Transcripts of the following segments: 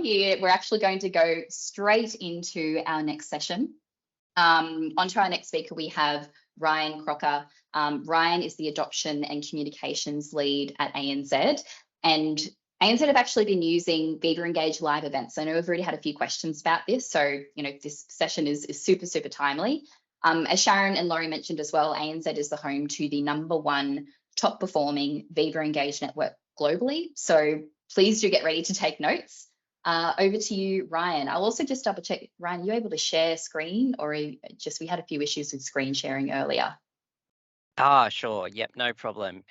here, we're actually going to go straight into our next session. Onto our next speaker, we have Ryan Crocker. Ryan is the Adoption and Communications Lead at ANZ. And ANZ have actually been using Viva Engage Live Events. I know we've already had a few questions about this, so this session is super, super timely. As Sharon and Laurie mentioned as well, ANZ is the home to the #1 top performing Viva Engage network globally. So please do get ready to take notes. Over to you, Ryan. I'll also just double check. Ryan, are you able to share screen, or we had a few issues with screen sharing earlier? Sure. Yep, no problem.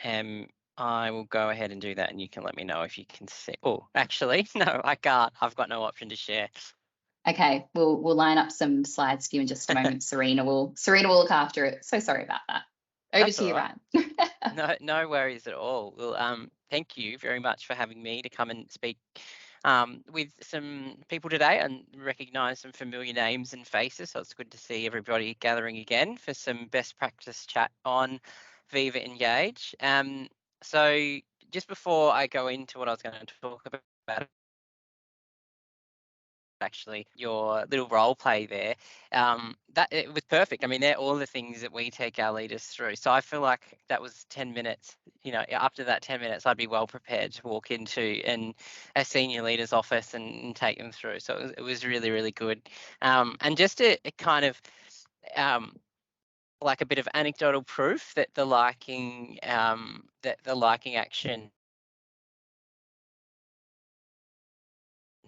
I will go ahead and do that, and you can let me know if you can see. Oh, actually, no, I can't. I've got no option to share. Okay, we'll line up some slides for you in just a moment. Serena will look after it. So sorry about that. Over to you, Ryan. No worries at all. Well, thank you very much for having me to come and speak with some people today and recognise some familiar names and faces. So it's good to see everybody gathering again for some best practice chat on Viva Engage. So just before I go into what I was going to talk about, actually your little role play there, that it was perfect. I mean, they're all the things that we take our leaders through. So I feel like that was 10 minutes. After that 10 minutes, I'd be well prepared to walk into a senior leader's office and take them through. So it was really, really good. And just a kind of like a bit of anecdotal proof that the liking action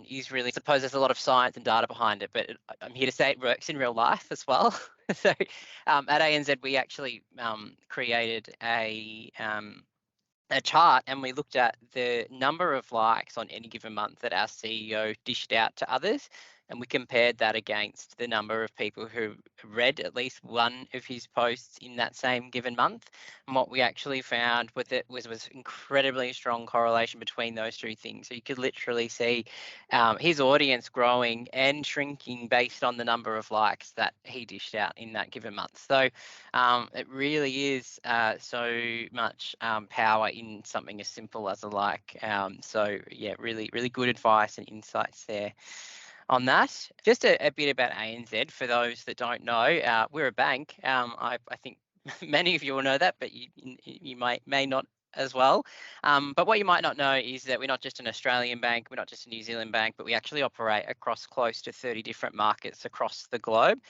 is really, I suppose there's a lot of science and data behind it, but I'm here to say it works in real life as well. So at ANZ, we actually created a chart, and we looked at the number of likes on any given month that our CEO dished out to others, and we compared that against the number of people who read at least one of his posts in that same given month. And what we actually found with it was incredibly strong correlation between those two things. So you could literally see his audience growing and shrinking based on the number of likes that he dished out in that given month. So it really is so much power in something as simple as a like. So yeah, really, really good advice and insights there on that. Just a bit about ANZ for those that don't know. We're a bank. I think many of you will know that, but you may not as well. But what you might not know is that we're not just an Australian bank, we're not just a New Zealand bank, but we actually operate across close to 30 different markets across the globe.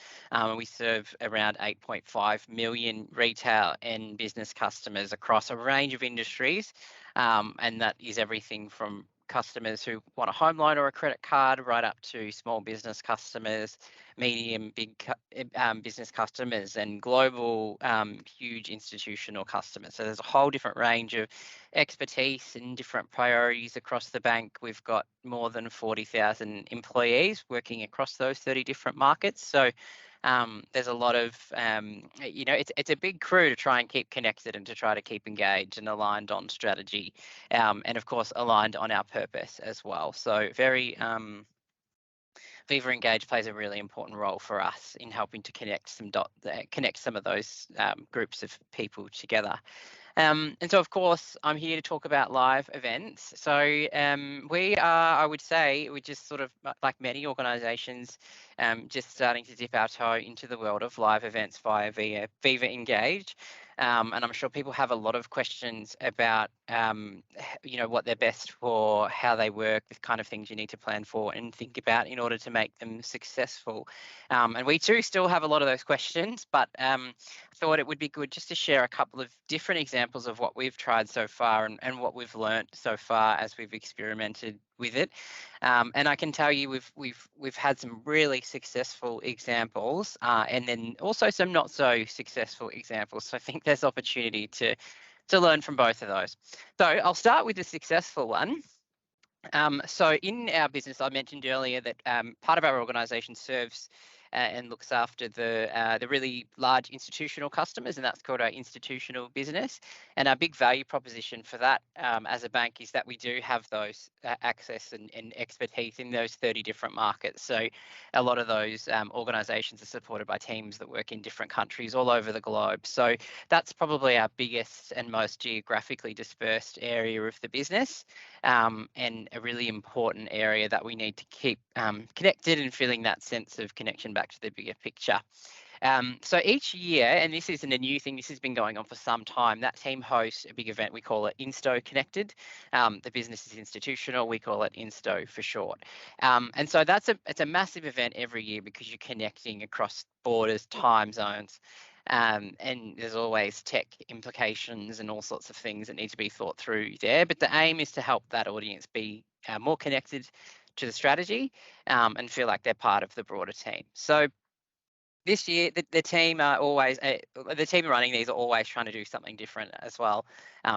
We serve around 8.5 million retail and business customers across a range of industries. And that is everything from customers who want a home loan or a credit card, right up to small business customers, medium, big business customers, and global, huge institutional customers. So there's a whole different range of expertise and different priorities across the bank. We've got more than 40,000 employees working across those 30 different markets. So there's a lot of, it's a big crew to try and keep connected and to try to keep engaged and aligned on strategy, and of course aligned on our purpose as well. So very Viva Engage plays a really important role for us in helping to connect some of those groups of people together. And so, of course, I'm here to talk about live events. So we are, I would say, we're just sort of like many organisations, just starting to dip our toe into the world of live events via Viva Engage. And I'm sure people have a lot of questions about, what they're best for, how they work, the kind of things you need to plan for and think about in order to make them successful. And we too still have a lot of those questions, but I thought it would be good just to share a couple of different examples of what we've tried so far and what we've learnt so far as we've experimented with it. And I can tell you we've had some really successful examples, and then also some not so successful examples. So I think there's opportunity to learn from both of those. So I'll start with the successful one. So in our business, I mentioned earlier that part of our organisation serves and looks after the really large institutional customers, and that's called our institutional business. And our big value proposition for that as a bank is that we do have those access and expertise in those 30 different markets. So a lot of those organisations are supported by teams that work in different countries all over the globe. So that's probably our biggest and most geographically dispersed area of the business, and a really important area that we need to keep connected and feeling that sense of connection back to the bigger picture. So each year, and this isn't a new thing, this has been going on for some time, that team hosts a big event. We call it Insto Connected. The business is institutional. We call it Insto for short. And so it's a massive event every year because you're connecting across borders, time zones. And there's always tech implications and all sorts of things that need to be thought through there. But the aim is to help that audience be more connected to the strategy and feel like they're part of the broader team. So this year, the team are always the team running these are always trying to do something different as well,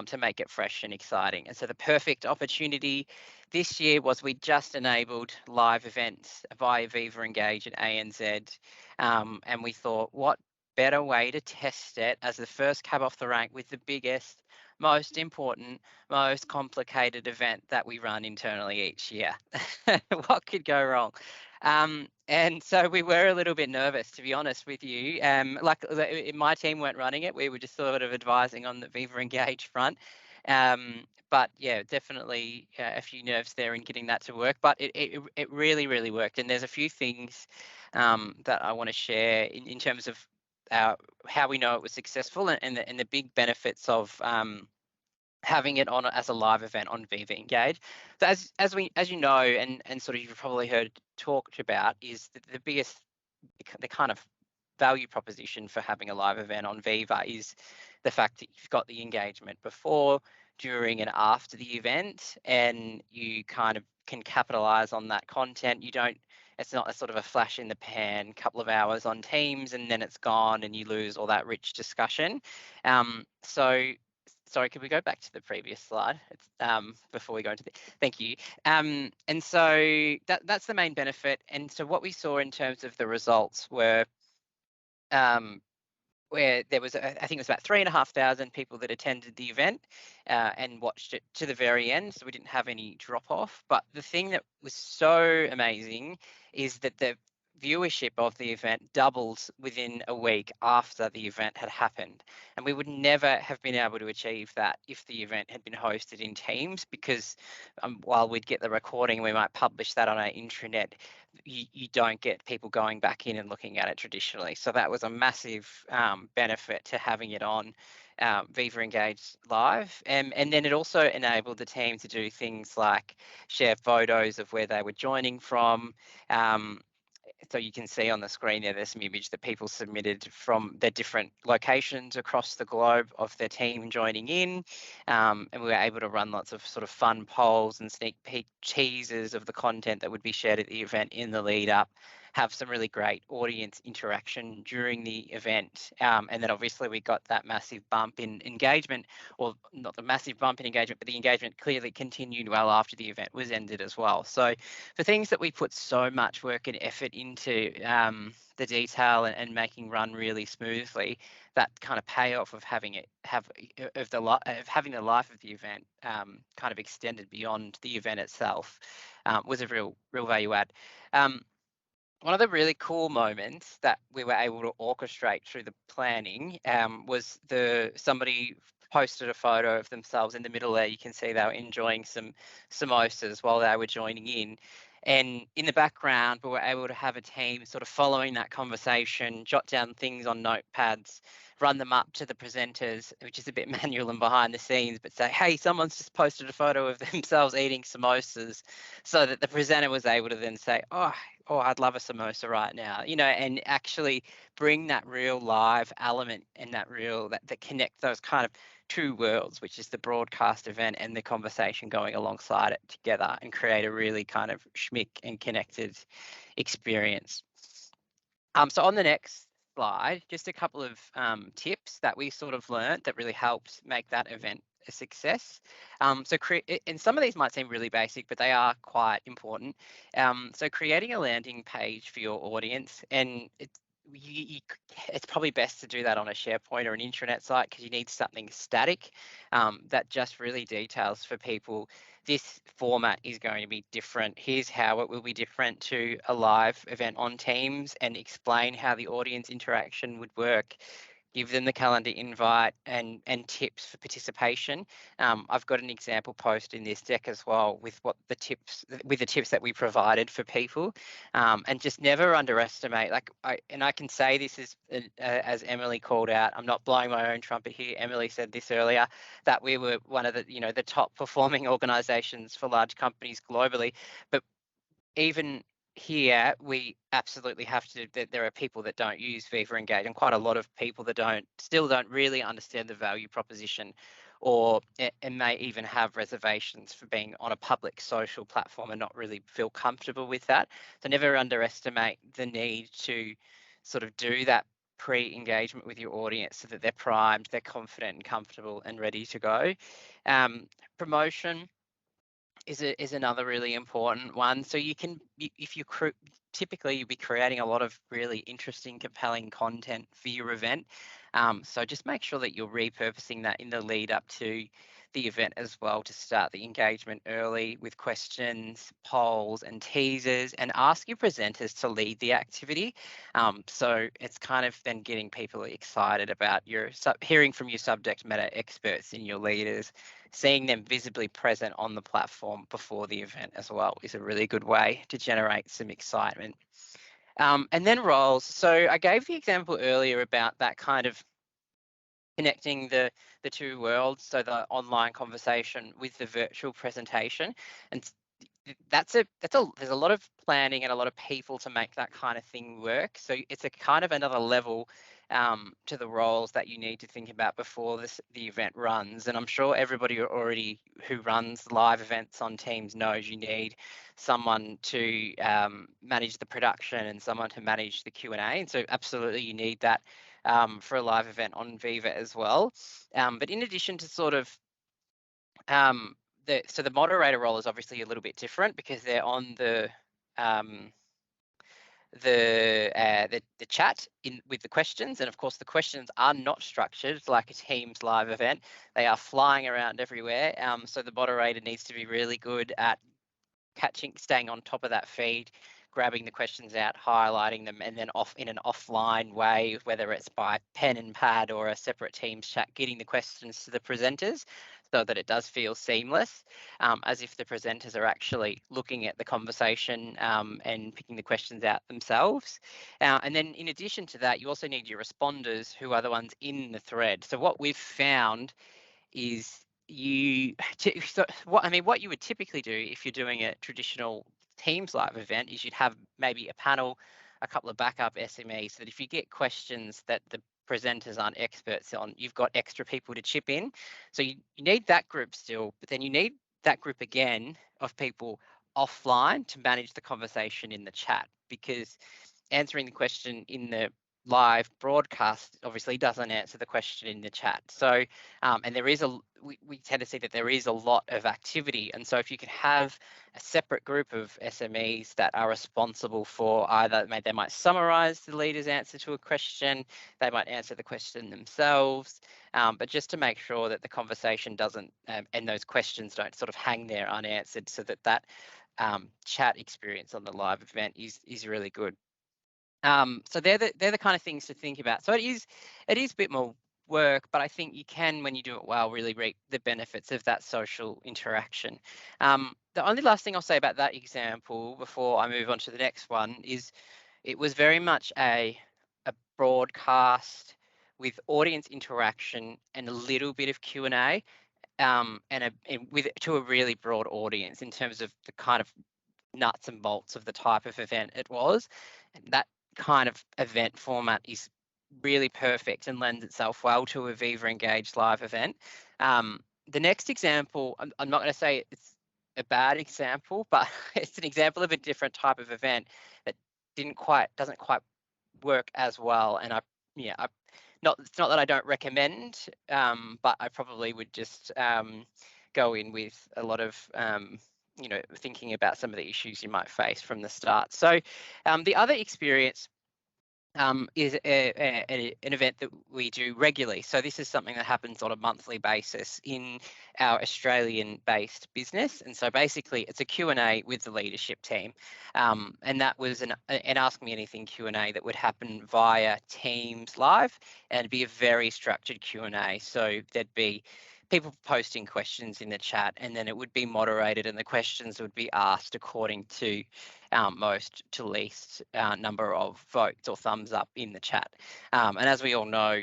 to make it fresh and exciting. And so the perfect opportunity this year was we just enabled live events via Viva Engage at ANZ, and we thought, what better way to test it as the first cab off the rank with the biggest, most important, most complicated event that we run internally each year. What could go wrong? And so we were a little bit nervous, to be honest with you. Like my team weren't running it; we were just sort of advising on the Viva Engage front. But yeah, definitely a few nerves there in getting that to work. But it really, really worked. And there's a few things that I want to share in terms of how we know it was successful and the big benefits of having it on as a live event on Viva Engage. So as you know, and sort of you've probably heard talked about, is the biggest, the kind of value proposition for having a live event on Viva is the fact that you've got the engagement before, during, and after the event, and you kind of can capitalize on that content. It's not a sort of a flash in the pan, couple of hours on Teams, and then it's gone, and you lose all that rich discussion. Sorry, could we go back to the previous slide? It's, before we go into thank you. And so that's the main benefit. And so what we saw in terms of the results were where there was, I think it was about 3,500 people that attended the event and watched it to the very end. So we didn't have any drop off. But the thing that was so amazing is that the viewership of the event doubled within a week after the event had happened. And we would never have been able to achieve that if the event had been hosted in Teams, because while we'd get the recording, we might publish that on our intranet, you don't get people going back in and looking at it traditionally. So that was a massive benefit to having it on Viva Engage Live. And then it also enabled the team to do things like share photos of where they were joining from. So you can see on the screen there's some image that people submitted from their different locations across the globe of their team joining in. And we were able to run lots of sort of fun polls and sneak peek teasers of the content that would be shared at the event in the lead up, have some really great audience interaction during the event. And then obviously we got that massive bump in engagement, or not the massive bump in engagement, but the engagement clearly continued well after the event was ended as well. So for things that we put so much work and effort into the detail and making run really smoothly, that kind of payoff of having the life of the event kind of extended beyond the event itself was a real value add. One of the really cool moments that we were able to orchestrate through the planning was somebody posted a photo of themselves in the middle there. You can see they were enjoying some samosas while they were joining in. And in the background, we were able to have a team sort of following that conversation, jot down things on notepads, run them up to the presenters, which is a bit manual and behind the scenes, but say, hey, someone's just posted a photo of themselves eating samosas, so that the presenter was able to then say, oh, I'd love a samosa right now, and actually bring that real live element and that connect those kind of two worlds, which is the broadcast event and the conversation going alongside it together, and create a really kind of schmick and connected experience. So on the next slide, just a couple of tips that we sort of learned that really helped make that event a success. And some of these might seem really basic, but they are quite important. So creating a landing page for your audience, and it's probably best to do that on a SharePoint or an intranet site, because you need something static that just really details for people, this format is going to be different. Here's how it will be different to a live event on Teams, and explain how the audience interaction would work. Give them the calendar invite and tips for participation. I've got an example post in this deck as well with the tips that we provided for people, and just never underestimate. I can say this as Emily called out. I'm not blowing my own trumpet here. Emily said this earlier, that we were one of the top performing organisations for large companies globally, but even here, we absolutely have to, there are people that don't use Viva Engage, and quite a lot of people that still don't really understand the value proposition, or and may even have reservations for being on a public social platform and not really feel comfortable with that. So never underestimate the need to sort of do that pre-engagement with your audience so that they're primed, they're confident and comfortable and ready to go. Promotion is another really important one. So typically you'll be creating a lot of really interesting, compelling content for your event. So just make sure that you're repurposing that in the lead up to the event as well, to start the engagement early with questions, polls and teasers, and ask your presenters to lead the activity. So it's kind of then getting people excited about hearing from your subject matter experts and your leaders. Seeing them visibly present on the platform before the event as well is a really good way to generate some excitement. And then roles. So I gave the example earlier about that kind of connecting the two worlds, so the online conversation with the virtual presentation. And there's a lot of planning and a lot of people to make that kind of thing work. So it's a kind of another level to the roles that you need to think about before the event runs. And I'm sure everybody already who runs live events on Teams knows you need someone to manage the production and someone to manage the Q&A. And so absolutely you need that for a live event on Viva as well. But in addition to sort of so the moderator role is obviously a little bit different, because they're on the chat with the questions, and of course the questions are not structured like a Teams live event. They are flying around everywhere. So the moderator needs to be really good at staying on top of that feed, grabbing the questions out, highlighting them, and then in an offline way, whether it's by pen and pad or a separate Teams chat, getting the questions to the presenters so that it does feel seamless, as if the presenters are actually looking at the conversation and picking the questions out themselves. And then in addition to that, you also need your responders, who are the ones in the thread. So what we've found is what you would typically do if you're doing a traditional Teams live event is you'd have maybe a panel, a couple of backup SMEs, so that if you get questions that the presenters aren't experts on, you've got extra people to chip in. So you need that group still, but then you need that group again of people offline to manage the conversation in the chat, because answering the question in the live broadcast obviously doesn't answer the question in the chat. So and there is we tend to see that there is a lot of activity, and so if you can have a separate group of SMEs that are responsible for either they might summarize the leader's answer to a question, they might answer the question themselves, but just to make sure that the conversation doesn't and those questions don't sort of hang there unanswered, so that chat experience on the live event is really good. So they're the kind of things to think about. So it is a bit more work, but I think you can, when you do it well, really reap the benefits of that social interaction. The only last thing I'll say about that example before I move on to the next one is it was very much a broadcast with audience interaction and a little bit of Q&A, to a really broad audience in terms of the kind of nuts and bolts of the type of event it was. And that kind of event format is really perfect and lends itself well to a Viva Engage Live event. The next example, I'm not going to say it's a bad example, but it's an example of a different type of event that doesn't quite work as well. And I it's not that I don't recommend, but I probably would just go in with a lot of thinking about some of the issues you might face from the start. So the other experience is an event that we do regularly. So this is something that happens on a monthly basis in our Australian-based business. And so basically it's a Q&A with the leadership team. And that was an Ask Me Anything Q&A that would happen via Teams Live, and it'd be a very structured Q&A. So there'd be people posting questions in the chat, and then it would be moderated, and the questions would be asked according to most to least number of votes or thumbs up in the chat. And as we all know,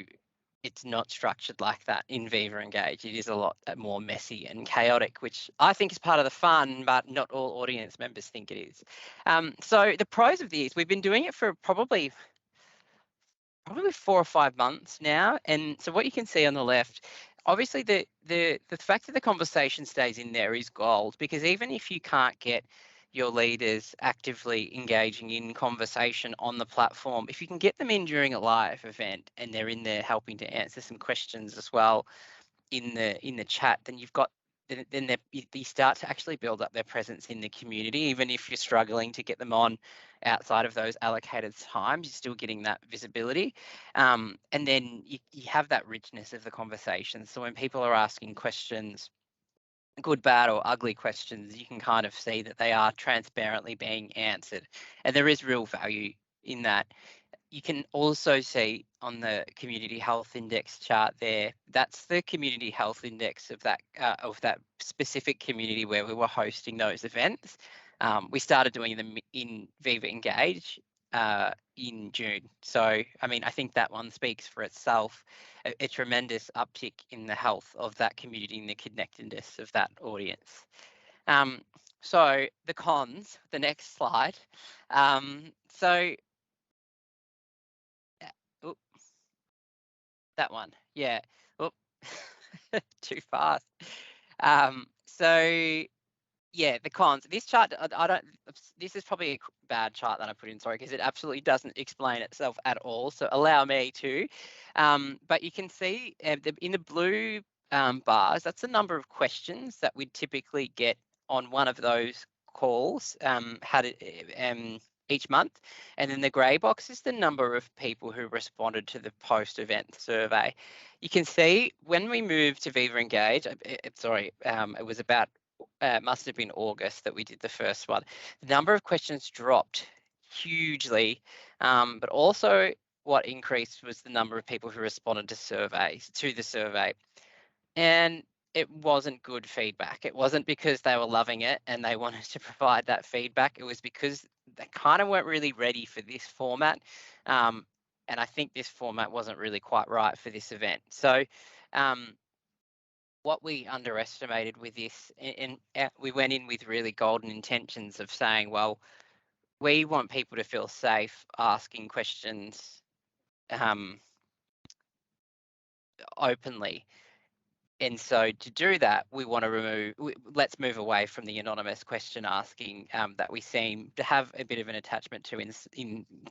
it's not structured like that in Viva Engage. It is a lot more messy and chaotic, which I think is part of the fun, but not all audience members think it is. So the pros of this, we've been doing it for probably 4 or 5 months now. And so what you can see on the left, obviously the fact that the conversation stays in there is gold, because even if you can't get your leaders actively engaging in conversation on the platform, if you can get them in during a live event and they're in there helping to answer some questions as well in the chat, then you've got then you start to actually build up their presence in the community. Even if you're struggling to get them on outside of those allocated times, you're still getting that visibility. And then you have that richness of the conversation. So when people are asking questions, good, bad, or ugly questions, you can kind of see that they are transparently being answered. And there is real value in that. You can also see on the community health index chart there, that's the community health index of that specific community where we were hosting those events. We started doing them in Viva Engage in June. So, I mean, I think that one speaks for itself. A tremendous uptick in the health of that community and the connectedness of that audience. So the cons, the next slide. So that one, yeah. Oop. Too fast. So yeah, the cons. This chart, I don't. This is probably a bad chart that I put in, sorry, because it absolutely doesn't explain itself at all. So allow me to. But you can see in the blue bars, that's the number of questions that we'd typically get on one of those calls each month. And then the grey box is the number of people who responded to the post-event survey. You can see when we moved to Viva Engage, it was about, must have been August that we did the first one. The number of questions dropped hugely, but also what increased was the number of people who responded to the survey. And it wasn't good feedback. It wasn't because they were loving it and they wanted to provide that feedback. It was because they kind of weren't really ready for this format. And I think this format wasn't really quite right for this event. So what we underestimated with this, and we went in with really golden intentions of saying, well, we want people to feel safe asking questions openly. And so to do that, we want to let's move away from the anonymous question asking that we seem to have a bit of an attachment to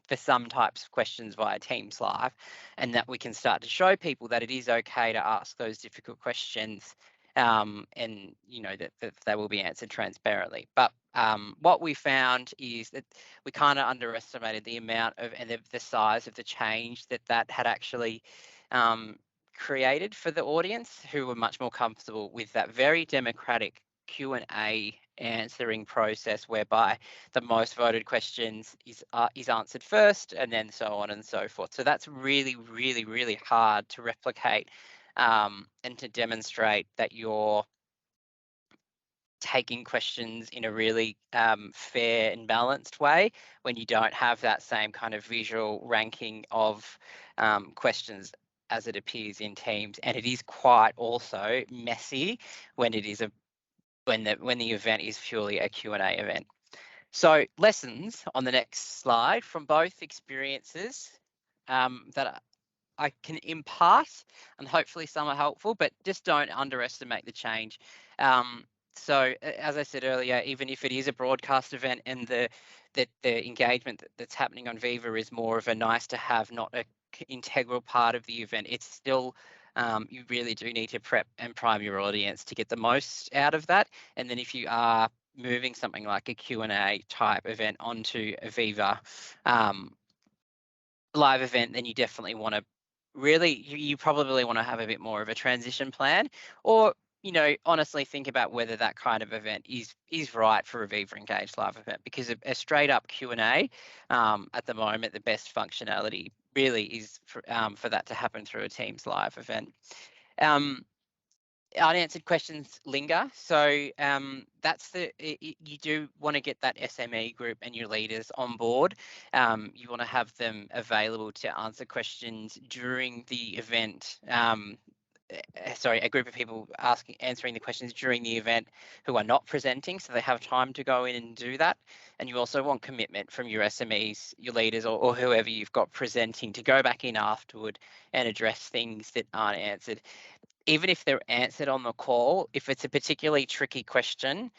for some types of questions via Teams Live, and that we can start to show people that it is okay to ask those difficult questions, and that they will be answered transparently. But what we found is that we kind of underestimated the amount of and the size of the change that had actually created for the audience, who were much more comfortable with that very democratic Q&A answering process, whereby the most voted questions is answered first, and then so on and so forth. So that's really, really, really hard to replicate and to demonstrate that you're taking questions in a really fair and balanced way when you don't have that same kind of visual ranking of questions as it appears in Teams. And it is quite also messy when it is when the event is purely a Q&A event. So lessons on the next slide from both experiences that I can impart, and hopefully some are helpful, but just don't underestimate the change. So as I said earlier, even if it is a broadcast event and the engagement that's happening on Viva is more of a nice to have, not a integral part of the event. It's still, you really do need to prep and prime your audience to get the most out of that. And then if you are moving something like a Q&A type event onto a Viva live event, then you definitely want to you probably want to have a bit more of a transition plan, or honestly think about whether that kind of event is right for a Viva Engage Live event, because a straight up Q&A at the moment, the best functionality really is for that to happen through a Teams live event. Unanswered questions linger, so you do want to get that SME group and your leaders on board. You want to have them available to answer questions during the event. Sorry, a group of people answering the questions during the event who are not presenting, so they have time to go in and do that. And you also want commitment from your SMEs, your leaders, or whoever you've got presenting, to go back in afterward and address things that aren't answered. Even if they're answered on the call, if it's a particularly tricky question,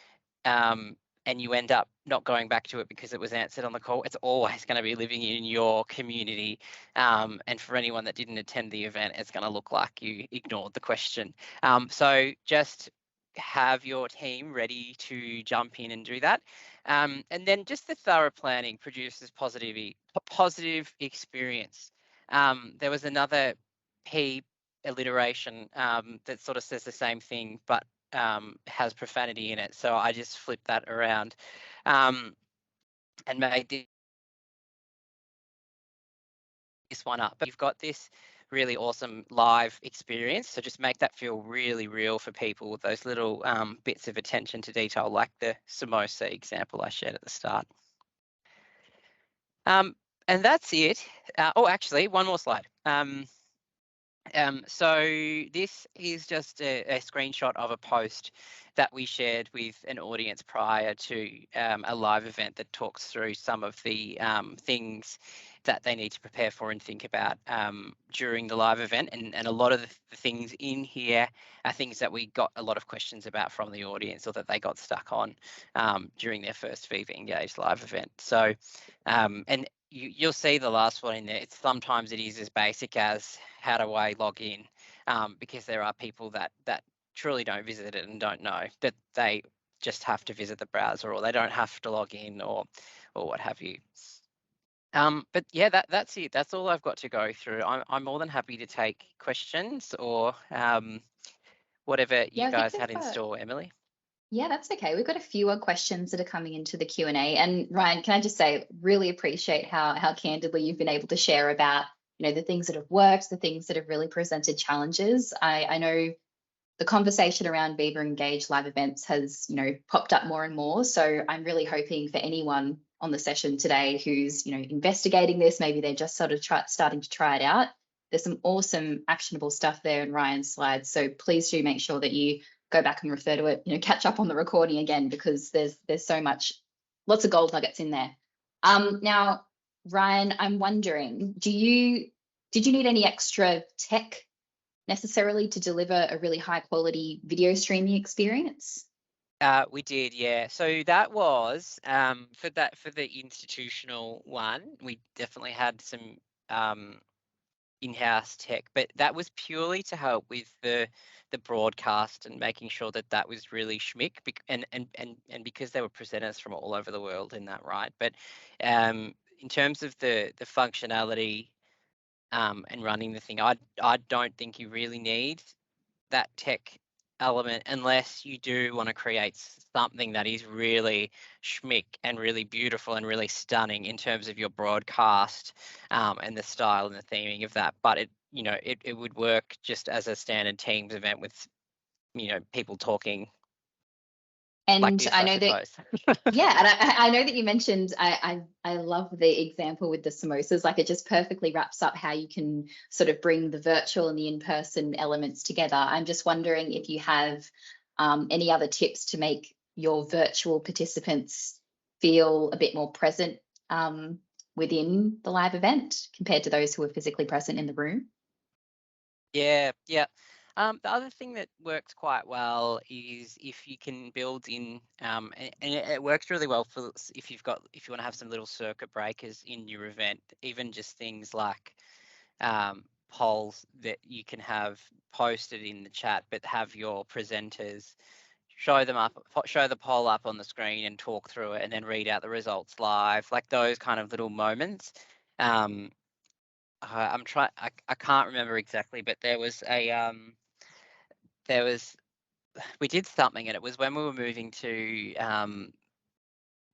and you end up not going back to it because it was answered on the call, it's always going to be living in your community. And for anyone that didn't attend the event, it's going to look like you ignored the question. So just have your team ready to jump in and do that. And then just the thorough planning produces positive experience. There was another P alliteration that sort of says the same thing, but has profanity in it. So I just flipped that around and made this one up. But you've got this really awesome live experience, so just make that feel really real for people with those little bits of attention to detail, like the samosa example I shared at the start. And that's it. Oh, actually, one more slide. So this is just a screenshot of a post that we shared with an audience prior to a live event that talks through some of the things that they need to prepare for and think about during the live event. And a lot of the things in here are things that we got a lot of questions about from the audience, or that they got stuck on during their first Viva Engage Live event. So, and you'll see the last one in there. Sometimes it is as basic as, how do I log in? Because there are people that truly don't visit it and don't know that they just have to visit the browser, or they don't have to log in, or what have you. But yeah, that's it. That's all I've got to go through. I'm more than happy to take questions, or whatever you guys had in store, Emily. Yeah, that's okay. We've got a few questions that are coming into the Q&A. And Ryan, can I just say, really appreciate how candidly you've been able to share about, the things that have worked, the things that have really presented challenges. I know the conversation around Viva Engage Live Events has, popped up more and more. So I'm really hoping for anyone on the session today who's, investigating this, maybe they're just sort of starting to try it out. There's some awesome actionable stuff there in Ryan's slides. So please do make sure that you go back and refer to it, catch up on the recording again, because there's so much, lots of gold nuggets in there. Now, Ryan, I'm wondering, did you need any extra tech necessarily to deliver a really high quality video streaming experience? We did, yeah. So that was for the institutional one, we definitely had some in-house tech, but that was purely to help with the broadcast and making sure that was really schmick, and because there were presenters from all over the world in that, right? But in terms of the functionality and running the thing, I don't think you really need that tech element, unless you do want to create something that is really schmick and really beautiful and really stunning in terms of your broadcast and the style and the theming of that. But it would work just as a standard Teams event with people talking. And like this, I know that, yeah, and I know that you mentioned, I love the example with the samosas. Like, it just perfectly wraps up how you can sort of bring the virtual and the in-person elements together. I'm just wondering if you have any other tips to make your virtual participants feel a bit more present within the live event compared to those who are physically present in the room. Yeah. The other thing that works quite well is if you can build in, and it works really well for if you want to have some little circuit breakers in your event, even just things like polls that you can have posted in the chat, but have your presenters show the poll up on the screen and talk through it, and then read out the results live, like those kind of little moments. I can't remember exactly, but we did something, and it was when we were moving to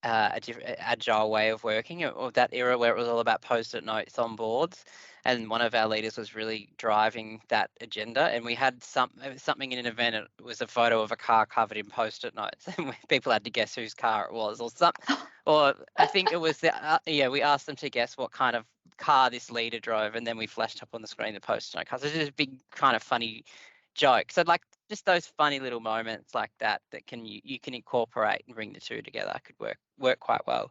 a different agile way of working, or that era where it was all about post-it notes on boards, and one of our leaders was really driving that agenda, and we had something in an event. It was a photo of a car covered in post-it notes, and people had to guess whose car it was, or I think it was we asked them to guess what kind of car this leader drove, and then we flashed up on the screen the post-it note cars. So it's just a big kind of funny joke. So like just those funny little moments like that you can incorporate and bring the two together could work quite well.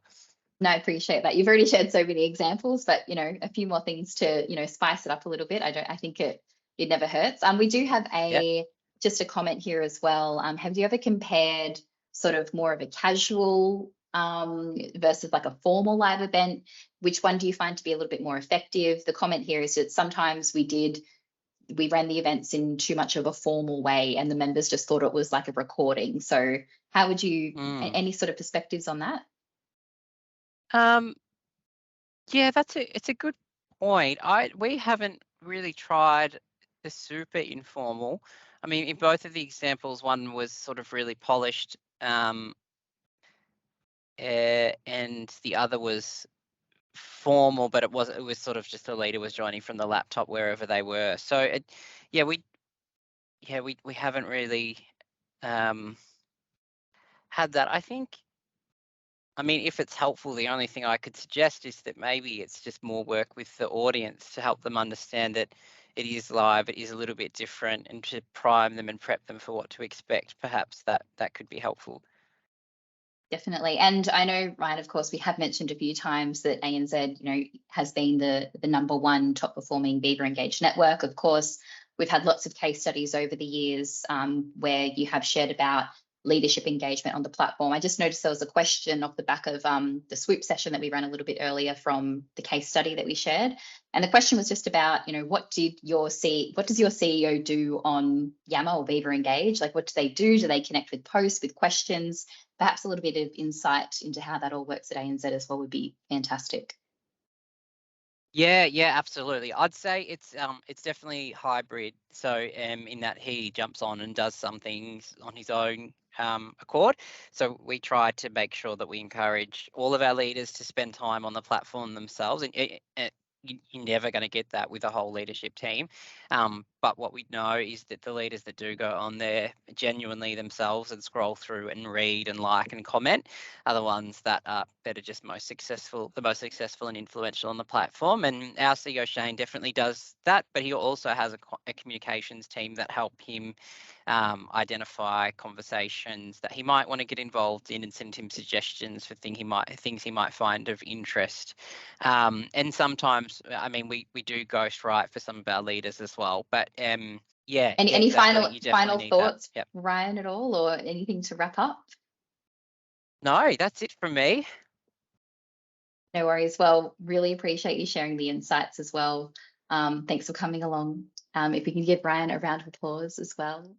No, I appreciate that. You've already shared so many examples, but a few more things to spice it up a little bit. I think it never hurts. We do have just a comment here as well. Have you ever compared sort of more of a casual versus like a formal live event? Which one do you find to be a little bit more effective? The comment here is that sometimes we ran the events in too much of a formal way, and the members just thought it was like a recording. So how would you, any sort of perspectives on that? Yeah, it's a good point. We haven't really tried the super informal. I mean, in both of the examples, one was sort of really polished, and the other was formal, but it was sort of just the leader was joining from the laptop wherever they were. So we haven't really had that. I mean, if it's helpful, the only thing I could suggest is that maybe it's just more work with the audience to help them understand that it is live, it is a little bit different, and to prime them and prep them for what to expect. Perhaps that could be helpful. Definitely. And I know, Ryan, of course, we have mentioned a few times that ANZ, has been the #1 top performing Viva Engage network. Of course, we've had lots of case studies over the years where you have shared about leadership engagement on the platform. I just noticed there was a question off the back of the SWOOP session that we ran a little bit earlier from the case study that we shared. And the question was just about, what does your CEO do on Yammer or Viva Engage? Like, what do they do? Do they connect with posts, with questions? Perhaps a little bit of insight into how that all works at ANZ as well would be fantastic. Yeah, absolutely. I'd say it's definitely hybrid. So in that he jumps on and does some things on his own accord. So we try to make sure that we encourage all of our leaders to spend time on the platform themselves, and you're never going to get that with a whole leadership team. But what we know is that the leaders that do go on there genuinely themselves and scroll through and read and like and comment are the ones that are just the most successful and influential on the platform. And our CEO Shane definitely does that, but he also has a communications team that help him identify conversations that he might want to get involved in and send him suggestions for things he might find of interest. And sometimes, I mean, we do ghostwrite for some of our leaders as well. But any exactly. final thoughts, yep. Ryan, at all, or anything to wrap up? No, that's it from me. No worries. Well, really appreciate you sharing the insights as well. Thanks for coming along. If we can give Ryan a round of applause as well.